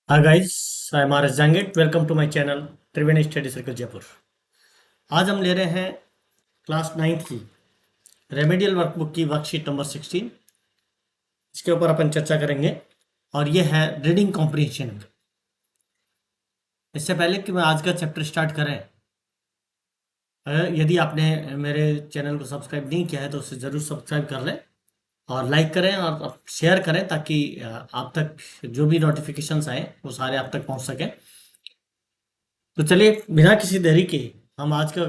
Hi guys, I'm RS Jangit. Welcome to my channel Triveni study circle Jaipur. आज हम ले रहे हैं क्लास 9th की रेमेडियल वर्कबुक की वर्कशीट नंबर 16। इसके ऊपर अपन चर्चा करेंगे और ये है रीडिंग कॉम्प्रिहेंशन। इससे पहले कि मैं आज का चैप्टर स्टार्ट करें, यदि आपने मेरे चैनल को सब्सक्राइब नहीं किया है तो उसे ज़रूर सब्सक्राइब कर लें और लाइक करें और शेयर करें ताकि आप तक जो भी नोटिफिकेशंस आए वो सारे आप तक पहुंच सकें। तो चलिए बिना किसी देरी के हम आज का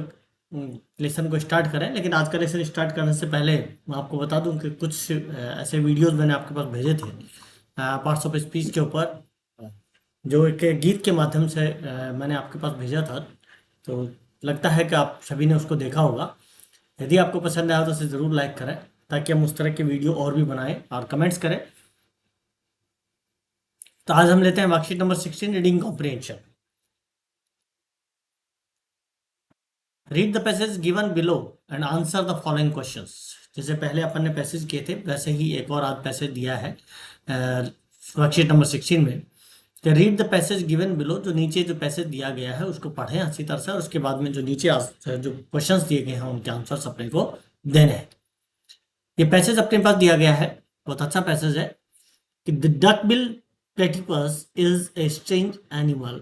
लेसन को स्टार्ट करें। लेकिन आज का लेसन स्टार्ट करने से पहले मैं आपको बता दूं कि कुछ ऐसे वीडियोस मैंने आपके पास भेजे थे पार्ट्स ऑफ स्पीच के ऊपर, जो एक गीत के माध्यम से मैंने आपके पास भेजा था। तो लगता है कि आप सभी ने उसको देखा होगा। यदि आपको पसंद आया तो उसे ज़रूर लाइक करें ताकि हम उस तरह के वीडियो और भी बनाएं और कमेंट्स करें। तो आज हम लेते हैं worksheet number 16, reading comprehension. Read the passage given below and answer the following questions. जैसे पहले अपन ने पैसेज किए थे वैसे ही एक और आज पैसेज दिया है वर्कशीट नंबर 16 में कि read the passage given below. जो नीचे जो पैसेज दिया गया है उसको पढ़ें अच्छी तरह से और उसके बाद में जो नीचे जो क्वेश्चंस दिए गए हैं उनके आंसर्स अपने को देने हैं। ये पैसेज अपने पास दिया गया है, बहुत अच्छा पैसेज है कि the duck bill platypus is a strange animal,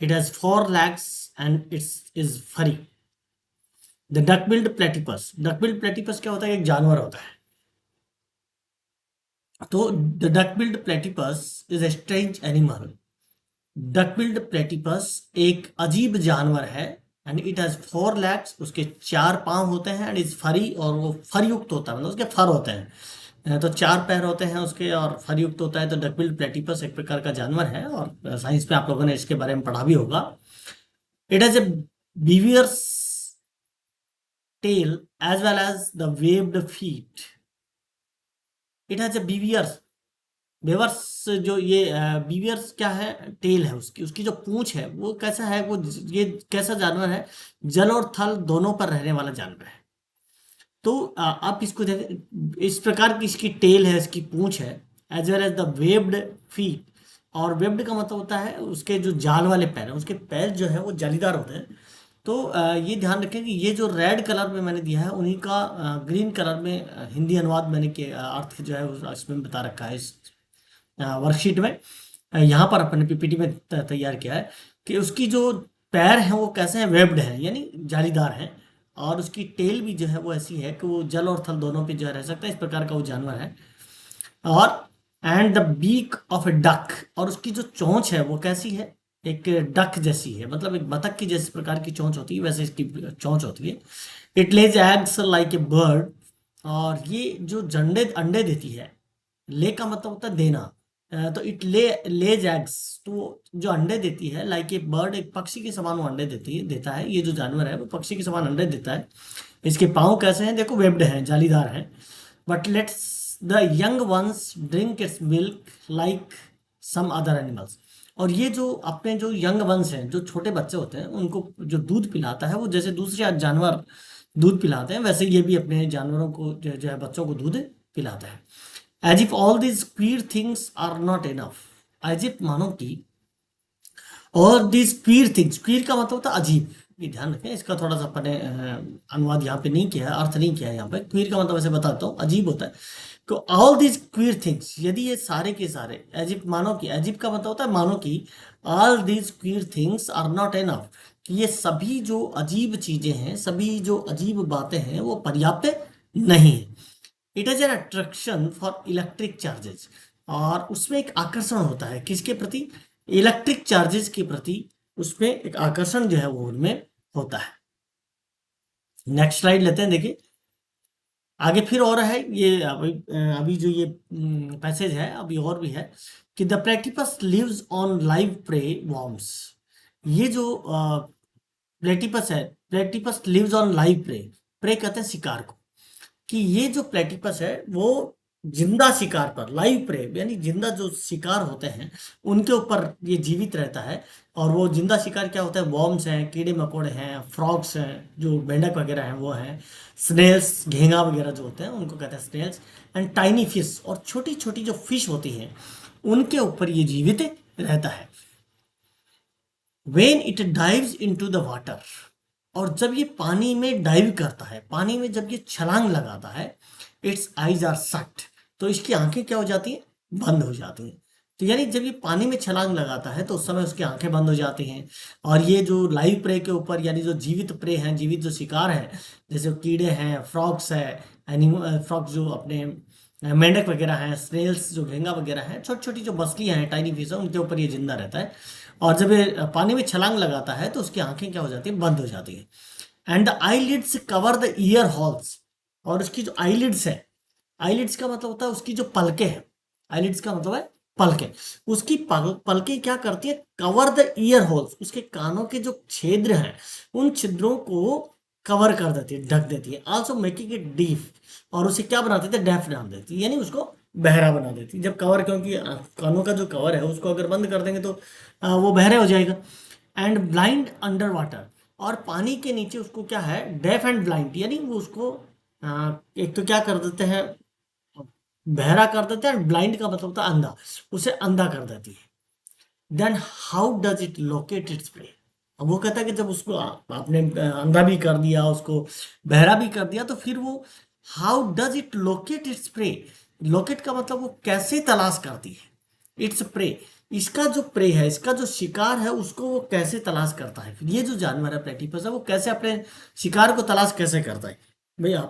it has 4 legs and it's is furry. The duck billed platypus, duck billed platypus क्या होता है? एक जानवर होता है। तो the duck billed platypus is a strange animal. Duck billed platypus एक अजीब जानवर है। एंड इट हैज 4 legs, उसके 4 पांव होते हैं। एंड इज फरी, और वो फर युक्त होता है, मतलब उसके फर होते हैं। तो 4 पैर होते हैं उसके और फर युक्त होता है। तो डक बिल्ड प्लेटिपस एक प्रकार का जानवर है और साइंस में आप लोगों ने इसके बारे में पढ़ा भी होगा। It has a beaver's tail as well as the waved feet. It has a beavers, बेवर्स जो ये बीवियर्स क्या है? टेल है उसकी, उसकी जो पूंछ है वो कैसा है? वो ये कैसा जानवर है? जल और थल दोनों पर रहने वाला जानवर है। तो आप इसको देखें, इस प्रकार की इसकी टेल है, इसकी पूंछ है, as well as the webbed feet. और वेब्ड का मतलब होता है उसके जो जाल वाले पैर हैं, उसके पैर जो है वो जालीदार होते हैं। तो ये ध्यान रखें कि ये जो रेड कलर में मैंने दिया है उन्हीं का ग्रीन कलर में हिंदी अनुवाद मैंने के अर्थ जो है इसमें बता रखा है इस वर्कशीट में। यहाँ पर अपन ने पीपीटी में तैयार किया है कि उसकी जो पैर हैं वो कैसे हैं? वेब्ड हैं, यानी जालीदार हैं। और उसकी टेल भी जो है वो ऐसी है कि वो जल और थल दोनों पे जो है रह सकता है, इस प्रकार का वो जानवर है। और and the beak of a duck, और उसकी जो चोंच है वो कैसी है? एक डक जैसी है, मतलब एक बतख की जैसी प्रकार की चोंच होती है वैसे इसकी चोंच होती है। It Lay's eggs like a bird, और ये जो जंडे अंडे देती है, ले का मतलब होता है देना। तो इट लेज एग्स, तो जो अंडे देती है लाइक ए बर्ड, एक पक्षी के समान वो अंडे देता है। ये जो जानवर है वो पक्षी के समान अंडे देता है। इसके पाँव कैसे हैं? देखो वेब्ड हैं, जालीदार हैं। But lets the young ones drink its milk like some other animals. और ये जो अपने जो यंग वंस हैं, जो छोटे बच्चे होते हैं, उनको जो दूध पिलाता है वो जैसे दूसरे जानवर दूध पिलाते हैं वैसे ये भी अपने जानवरों को जो है बच्चों को दूध पिलाता है। As if all these queer things are not enough, as if मानो कि और दीज क्वीर थिंग्स, क्वीर का मतलब होता है अजीब। ये ध्यान रखें, इसका थोड़ा सा अपने अनुवाद यहाँ पे नहीं किया है, अर्थ नहीं किया है यहाँ पे। क्वीर का मतलब ऐसे बताता हूँ, अजीब होता है। तो ऑल दीज क्वीर थिंग्स, यदि ये सारे के सारे, एज इफ मानो कि, अजीब का मतलब होता है मानो कि, all these queer things are not enough, कि ये सभी जो अजीब चीजें हैं, सभी जो अजीब बातें हैं वो पर्याप्त नहीं है। It is an attraction for electric charges, और उसमें एक आकर्षण होता है किसके प्रति? इलेक्ट्रिक चार्जेस के प्रति उसमें एक आकर्षण जो है वो उनमें होता है। नेक्स्ट स्लाइड लेते हैं, देखिए आगे फिर और है ये अभी जो ये पैसेज है अभी और भी है कि the platypus lives on live prey worms. ये जो प्लेटिपस है, platypus lives on live prey, prey कहते हैं शिकार को, कि ये जो प्लेटिपस है वो जिंदा शिकार पर, लाइव प्रे यानी जिंदा जो शिकार होते हैं उनके ऊपर ये जीवित रहता है। और वो जिंदा शिकार क्या होता है? वॉर्म्स हैं, कीड़े मकोड़े हैं, फ्रॉग्स हैं, जो मेंढक वगैरह हैं वो हैं, स्नेल्स, घेंगा वगैरह जो होते हैं उनको कहते हैं स्नेल्स, एंड टाइनी फिश, और छोटी छोटी जो फिश होती हैं उनके ऊपर ये जीवित रहता है। When it dives into the water, और जब ये पानी में डाइव करता है, पानी में जब ये छलांग लगाता है, इट्स आईज आर सट, तो इसकी आंखें क्या हो जाती हैं, बंद हो जाती हैं। तो यानी जब ये पानी में छलांग लगाता है तो उस समय उसकी आंखें बंद हो जाती हैं। और ये जो लाइव प्रे के ऊपर, यानी जो जीवित प्रे हैं, जीवित जो शिकार हैं, जैसे कीड़े हैं, फ्रॉग्स है, एनिमल फ्रॉग्स जो अपने मेंढक वगैरह हैं, स्नेल्स जो घेंगा वगैरह हैं, छोटी छोटी जो मछलियां हैं, टाइनी फिश है, उनके ऊपर ये जिंदा रहता है। और जब ये पानी में छलांग लगाता है तो उसकी आंखें क्या हो जाती हैं, बंद हो जाती हैं। And the eyelids cover the year holes, और उसकी जो आईलिड्स है, आईलिड्स का मतलब होता है उसकी जो पलके हैं, आईलिड्स का मतलब है पलके, उसकी पलके क्या करती है, कवर द ईयर होल्स, उसके कानों के जो छिद्र हैं, उन छिद्रों को कवर कर देती है, ढक देती है। आल्सो मेकिंग इट डीफ, और उसे क्या बना देती है, डेफ बना देती है, यानी उसको बहरा बना देती है। जब कवर, क्योंकि कानों का जो कवर है उसको अगर बंद कर देंगे तो वो बहरे हो जाएगा। एंड ब्लाइंड अंडर वाटर, और पानी के नीचे उसको क्या है, डेफ एंड ब्लाइंड, यानी वो उसको एक तो क्या कर देते हैं, बहरा कर देते हैं, ब्लाइंड का मतलब होता है अंधा, उसे अंधा कर देती है। Then how does it locate its prey, अब वो कहता है कि जब उसको आपने अंधा भी कर दिया, उसको बहरा भी कर दिया, तो फिर वो how does it locate its prey, locate का मतलब वो कैसे तलाश करती है, इट्स प्रे, इसका जो प्रे है, इसका जो शिकार है, उसको वो कैसे तलाश करता है। फिर ये जो जानवर है प्लेटिपस है, वो कैसे अपने शिकार को तलाश कैसे करता है भैया,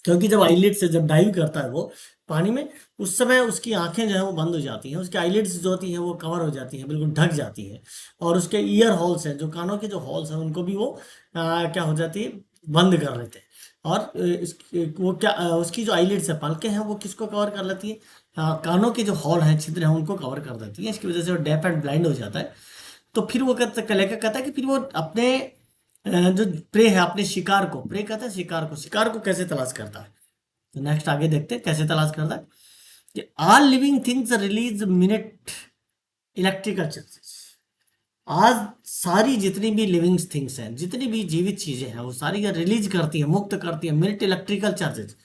क्योंकि जब आईलिड से जब डाइव करता है वो पानी में, उस समय उसकी आंखें जो है वो बंद हो जाती हैं, उसकी आईलिड्स जो होती हैं वो कवर हो जाती हैं, बिल्कुल ढक जाती हैं। और उसके ईयर हॉल्स हैं, जो कानों के जो हॉल्स हैं, उनको भी वो क्या हो जाती है, बंद कर लेते हैं। और वो क्या उसकी जो आईलिड्स है, पलकें हैं, वो किसको कवर कर लेती है, कानों के जो हॉल हैं, छिद्र हैं, उनको कवर कर देती है। इसकी वजह से वो डेफ एंड ब्लाइंड हो जाता है। तो फिर वो कहता है कि फिर वो अपने जो प्रे है, अपने शिकार को, प्रे कहता है शिकार को कैसे तलाश करता है। तो नेक्स्ट आगे देखते हैं कैसे तलाश करता है कि all living things release minute electrical charges, आज सारी जितनी भी लिविंग थिंग्स हैं, जितनी भी जीवित चीजें हैं, वो सारी रिलीज करती है, मुक्त करती है मिनट इलेक्ट्रिकल चार्जेस,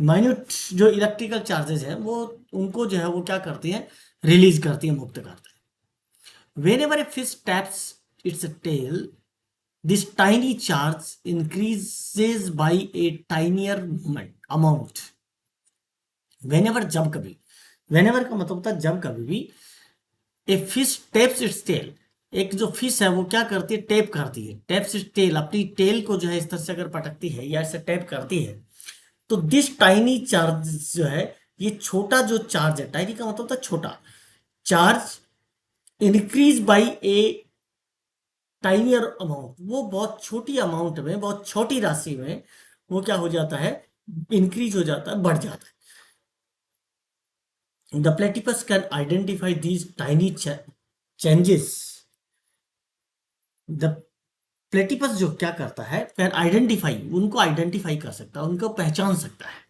माइन्यूट जो इलेक्ट्रिकल चार्जेस हैं, वो उनको जो है वो क्या करती है, रिलीज करती है, मुक्त करती है। Whenever a fish taps its tail, this tiny charge increases by a tinier amount whenever, जब कभी, whenever का मतलब होता है जब कभी भी, a fish taps its tail, एक जो फिश है वो क्या करती है, टेप करती है, टेप्स इट्स टेल, अपनी टेल को जो है इस तरह से अगर पटकती है या इसे टेप करती है, तो दिस टाइनी चार्ज जो है, ये छोटा जो चार्ज है, टाइनी का मतलब होता है छोटा, charge increase by A tinier amount, वो बहुत छोटी अमाउंट में, बहुत छोटी राशि में वो क्या हो जाता है, इंक्रीज हो जाता है, बढ़ जाता है। The platypus can identify these tiny changes, the platypus जो क्या करता है, कैन आइडेंटिफाई, उनको आइडेंटिफाई कर सकता है, उनको पहचान सकता है।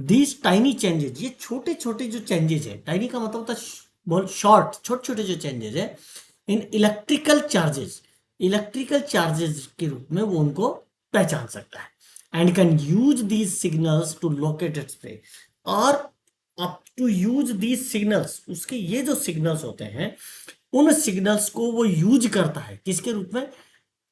दीज टाइनी चेंजेस, ये छोटे छोटे जो चेंजेस है, टाइनी का मतलब होता है बहुत शॉर्ट, छोटे छोटे जो चेंजेस है in electrical charges, electrical charges के रूप में वो उनको पहचान सकता है। And can use these signals to locate its prey, और up to use these signals, उसके ये जो सिग्नल्स होते हैं, उन सिग्नल्स को वो यूज करता है किसके रूप में,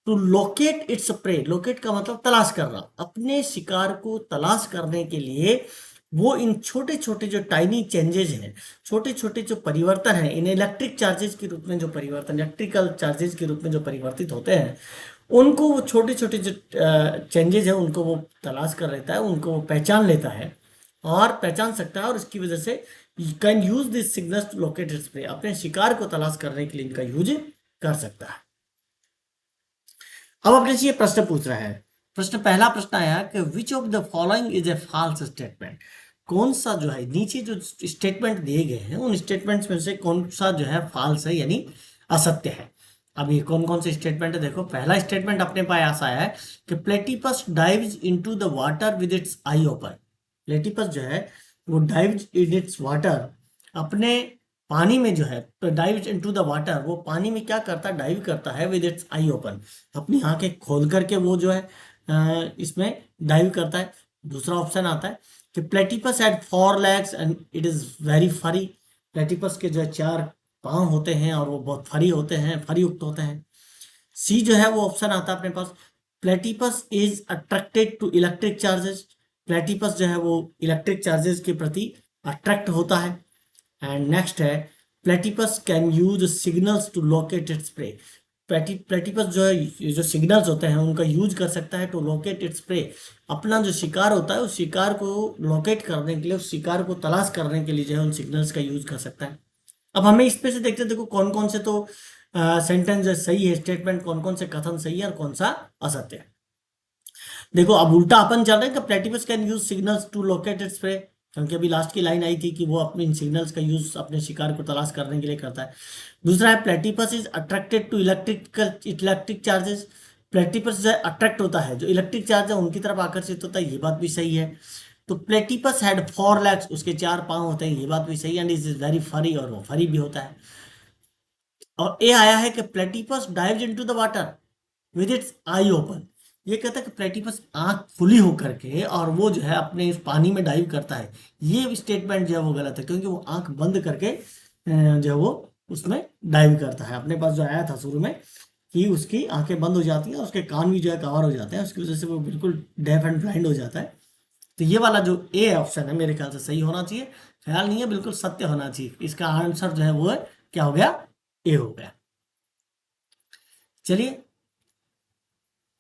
to locate its prey, locate का मतलब तलाश करना, अपने शिकार को तलाश करने के लिए वो इन छोटे छोटे जो टाइनी चेंजेस हैं, छोटे छोटे जो परिवर्तन हैं, इन इलेक्ट्रिक चार्जेस के रूप में जो परिवर्तन, इलेक्ट्रिकल चार्जेस के रूप में जो परिवर्तित होते हैं, उनको वो छोटे छोटे जो चेंजेस हैं, उनको वो तलाश कर लेता है, उनको वो पहचान लेता है और पहचान सकता है, और इसकी वजह से can use this signals to locate its prey, अपने शिकार को तलाश करने के लिए इनका यूज कर सकता है। अब अपने से ये प्रश्न पूछ रहा है, पहला प्रश्न आया कि which of the following is a false statement, कौन सा जो है, नीचे जो स्टेटमेंट दिए गए हैं उन स्टेटमेंट्स में से कौन सा जो है फॉल्स है, यानी असत्य है। अब ये कौन कौन से स्टेटमेंट है, देखो पहला स्टेटमेंट अपने पास आया है कि platypus dives into the water with it's I open, platypus जो है वो डाइव्स इन इट्स वाटर, अपने पानी में जो है, तो डाइव इनटू द वाटर, वो पानी में क्या करता है, डाइव करता है विद इट्स आई ओपन, अपनी आंखें खोल करके वो जो है इसमें डाइव करता है। दूसरा ऑप्शन आता है कि platypus had 4 legs and it is very फरी, प्लेटिपस के जो है 4 पाँव होते हैं और वो बहुत फरी होते हैं, फरी युक्त होते हैं। सी जो है वो ऑप्शन आता है अपने पास, platypus is attracted to electric charges. Platypus जो है वो इलेक्ट्रिक चार्जेस के प्रति अट्रैक्ट होता है। एंड नेक्स्ट है, platypus can use signals to locate its prey. Platypus जो है, ये जो सिग्नल्स होते हैं उनका यूज कर सकता है टू लोकेट इट्स प्रे। अपना जो शिकार होता है उस शिकार को लोकेट करने के लिए, उस शिकार को तलाश करने के लिए जो है उन सिग्नल्स का यूज कर सकता है। अब हमें इस पे से देखते हैं, देखो कौन कौन से तो सेंटेंस सही है, स्टेटमेंट कौन कौन से कथन सही है और कौन सा असत्य है। देखो अब उल्टा अपन चल रहे हैं कि platypus can use signals to locate its prey, क्योंकि अभी लास्ट की लाइन आई थी कि वो अपने इन सिग्नल्स का यूज अपने शिकार को तलाश करने के लिए करता है। दूसरा है, platypus is attracted to electric charges. Platypus जो है अट्रैक्ट होता है, जो इलेक्ट्रिक चार्ज है उनकी तरफ आकर्षित होता है, ये बात भी सही है। तो प्लेटिपस हैड 4 legs, उसके 4 पांव होते हैं, ये बात भी सही है। एंड इज वेरी फरी, और वो फरी भी होता है। और ए आया है कि platypus dives into the water with it's I open. ये कहता है कि प्लेटिपस आंख खुली होकर के और वो जो है अपने इस पानी में डाइव करता है। ये स्टेटमेंट जो है वो गलत है, क्योंकि वो आंख बंद करके जो है वो उसमें डाइव करता है। अपने पास जो आया था शुरू में कि उसकी आंखें बंद हो जाती हैं और उसके कान भी जो है कवर हो जाते हैं, उसकी वजह से वो बिल्कुल डेफ एंड ब्लाइंड हो जाता है। तो ये वाला जो ए ऑप्शन है मेरे ख्याल से सही होना चाहिए। ख्याल नहीं है, बिल्कुल सत्य होना चाहिए। इसका आंसर जो है वो है, क्या हो गया, ए हो गया। चलिए,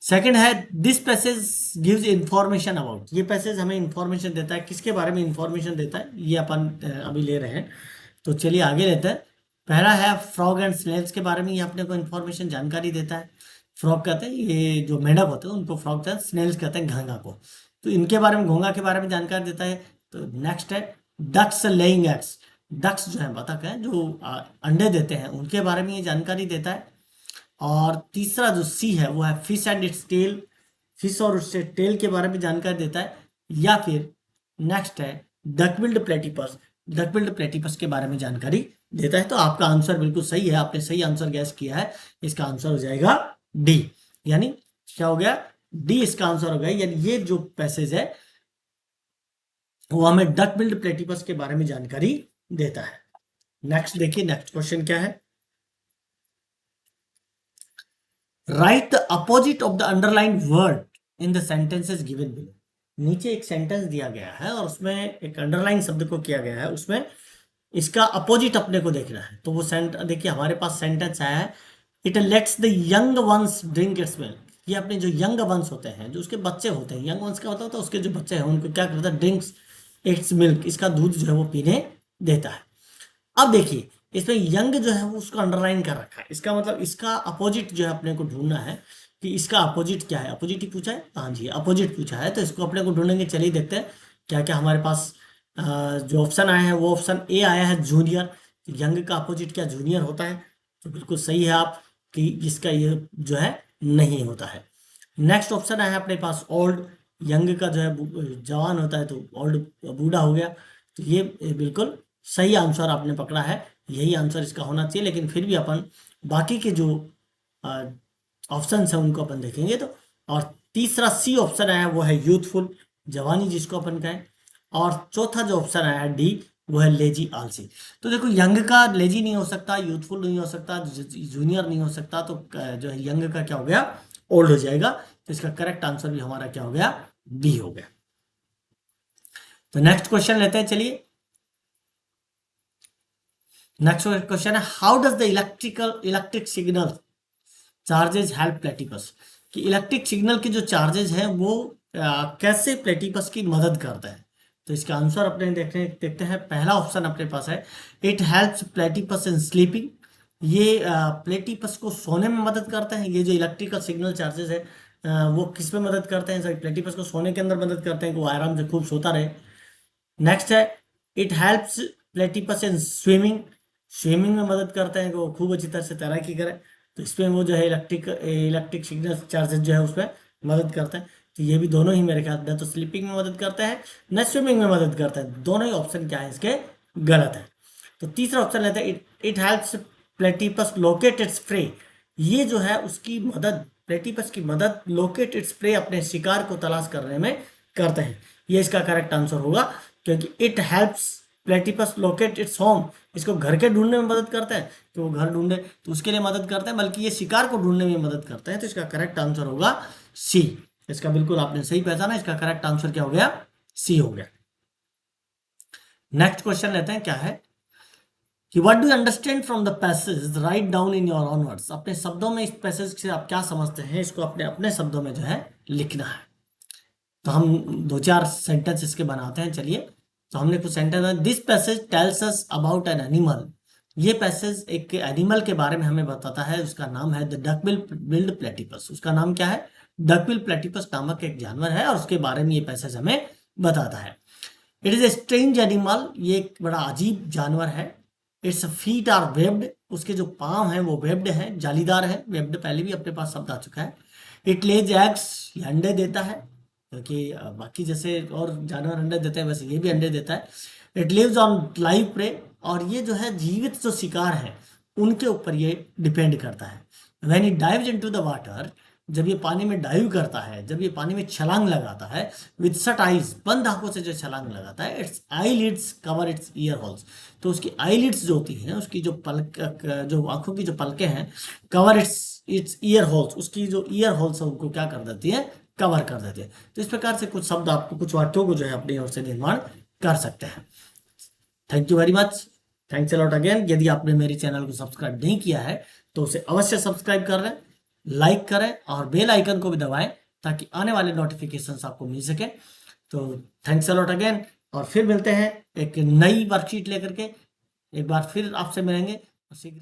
सेकंड है, this passage gives information about. ये पैसेज हमें इंफॉर्मेशन देता है, किसके बारे में इंफॉर्मेशन देता है, ये अपन अभी ले रहे हैं। तो चलिए आगे लेते हैं। पहला है फ्रॉग एंड स्नेल्स के बारे में, ये अपने को इंफॉर्मेशन जानकारी देता है। फ्रॉग कहते हैं ये जो मेंढक होते हैं उनको फ्रॉग कहते हैं, स्नेल्स कहते हैं घोंगा को। तो इनके बारे में, घोंगा के बारे में जानकारी देता है। तो नेक्स्ट है, डक्स लेइंग एग्स। डक्स जो है बतख है जो अंडे देते हैं, उनके बारे में ये जानकारी देता है। और तीसरा जो सी है वो है fish and its tail. Fish और उससे टेल के बारे में जानकारी देता है। या फिर नेक्स्ट है डकबिल्ड प्लेटिपस। डकबिल्ड प्लेटिपस के बारे में जानकारी देता है। तो आपका आंसर बिल्कुल सही है, आपने सही आंसर गैस किया है। इसका आंसर हो जाएगा डी, यानी क्या हो गया, डी इसका आंसर हो गया। यानी ये जो पैसेज है वो हमें डकबिल्ड प्लेटिपस के बारे में जानकारी देता है। नेक्स्ट देखिए, नेक्स्ट क्वेश्चन क्या है, right the opposite of the underline word in the sentences given below. नीचे एक सेंटेंस दिया गया है और उसमें एक अंडरलाइन शब्द को किया गया है, उसमें इसका अपोजिट अपने को देखना है। तो वो देखिए हमारे पास सेंटेंस आया है, it let's the young ones drink its milk. ये अपने जो यंग वंस होते हैं, जो उसके बच्चे होते हैं, यंग वंस का मतलब होता है उसके जो बच्चे हैं उनको क्या करता है, ड्रिंक्स इट्स मिल्क, इसका दूध जो है वो पीने देता है। अब देखिए इसमें यंग जो है वो उसको अंडरलाइन कर रखा है, इसका मतलब इसका अपोजिट जो है अपने को ढूंढना है कि इसका अपोजिट क्या है। अपोजिट ही पूछा है, हाँ जी अपोजिट पूछा है, तो इसको अपने को ढूंढेंगे। चलिए देखते हैं क्या क्या हमारे पास जो ऑप्शन आया है। वो ऑप्शन ए आया है जूनियर। यंग का अपोजिट क्या जूनियर होता है, तो बिल्कुल सही है आप कि इसका ये जो है नहीं होता है। नेक्स्ट ऑप्शन आया है अपने पास ओल्ड। यंग का जो है जवान होता है, तो ओल्ड बूढ़ा हो गया। तो ये बिल्कुल सही आंसर आपने पकड़ा है, यही आंसर इसका होना चाहिए। लेकिन फिर भी अपन बाकी के जो ऑप्शन है उनको अपन देखेंगे। तो और तीसरा सी ऑप्शन आया वो है यूथफुल, जवानी जिसको अपन कहें। और चौथा जो ऑप्शन आया है डी, वो है लेजी आलसी। तो देखो यंग का लेजी नहीं हो सकता, यूथफुल नहीं हो सकता, जूनियर नहीं हो सकता, तो जो है यंग का क्या हो गया, ओल्ड हो जाएगा। तो इसका करेक्ट आंसर भी हमारा क्या हो गया, बी हो गया। तो नेक्स्ट क्वेश्चन लेते हैं, चलिए। नेक्स्ट क्वेश्चन है, how does the electric signal charges help platypus. कि इलेक्ट्रिक सिग्नल के जो चार्जेस हैं वो कैसे प्लेटिपस की मदद करता है। तो इसका आंसर अपने देखते हैं। पहला ऑप्शन अपने पास है, it helps platypus in sleeping. ये प्लेटिपस को सोने में मदद करता है। ये जो इलेक्ट्रिकल सिग्नल चार्जेस है वो किस में मदद करते हैं, प्लेटिपस को सोने के अंदर मदद करते हैं कि वो आराम से खूब सोता रहे। नेक्स्ट है, it helps platypus in swimming. Swimming में मदद करते हैं कि वो खूब अच्छी तरह से तैराकी करे। तो इसमें वो जो है इलेक्ट्रिक सिग्नल चार्जेस जो है उसमें मदद करता है। तो ये भी दोनों ही मेरे ख्याल में तो स्लीपिंग में मदद करता है, न स्विमिंग में मदद करता है। दोनों ही ऑप्शन क्या है इसके, गलत है। तो तीसरा ऑप्शन लेते हैं, it helps platypus locate its pray. ये जो है उसकी मदद, प्लेटिपस की मदद लोकेट इट्स प्रे, अपने शिकार को तलाश करने में करते हैं। ये इसका करेक्ट आंसर होगा, क्योंकि it helps platypus locate its home, इसको घर के ढूंढने में मदद करता है, तो वो घर ढूंढे तो उसके लिए मदद करता है, बल्कि ये शिकार को ढूंढने में मदद करता है। तो इसका करेक्ट आंसर होगा सी। इसका बिल्कुल आपने सही पहचाना, इसका करेक्ट आंसर क्या हो गया, सी हो गया। नेक्स्ट क्वेश्चन लेते हैं, क्या है कि what do you understand from the passage, write down in your own words. अपने शब्दों में इस पैसेज से आप क्या समझते हैं, इसको अपने अपने शब्दों में जो है लिखना है। तो हम दो चार सेंटेंस इसके बनाते हैं, चलिए। तो हमने कुछ sentence, this passage tells us about an animal. ये पैसेज एक एनिमल के बारे में हमें बताता है, उसका नाम है द डकबिल बिल्ड प्लेटिपस। उसका नाम क्या है, डकबिल प्लेटिपस नामक एक जानवर है, और उसके बारे में ये पैसेज हमें बताता है। It is a strange animal, ये एक बड़ा अजीब जानवर है। इट्स फीट आर वेब्ड, उसके जो पांव हैं वो वेब्ड हैं, जालीदार है। वेब्ड पहले भी अपने पास शब्द आ चुका है। इट लेज एग्स, ये अंडे देता है, क्योंकि बाकी जैसे और जानवर अंडे देते हैं वैसे ये भी अंडे देता है। It lives on live prey, और ये जो है जीवित जो शिकार है उनके ऊपर ये डिपेंड करता है। When it dives into the water, जब ये पानी में डाइव करता है, जब ये पानी में छलांग लगाता है, विद शट आइज, बंद आंखों से जो छलांग लगाता है, its eyelids cover its ear holes. तो उसकी आई लिड्स जो होती है, उसकी जो पलक, जो आंखों की जो पलकें हैं, cover it's it's ear holes, उसकी जो ईयर होल्स है उनको क्या कर देती है, कवर कर देते हैं। तो इस प्रकार से कुछ शब्द आपको, कुछ वाक्यों को जो है अपनी ओर से निर्माण कर सकते हैं। Thank you very much, thanks a lot again. यदि आपने मेरे चैनल को सब्सक्राइब नहीं किया है तो उसे अवश्य सब्सक्राइब कर लें, लाइक करें और बेल आइकन को भी दबाएं, ताकि आने वाले नोटिफिकेशंस आपको मिल सके। तो थैंक्स अ लॉट अगेन, और फिर मिलते हैं एक नई वर्कशीट लेकर के, एक बार फिर आपसे मिलेंगे शीघ्र।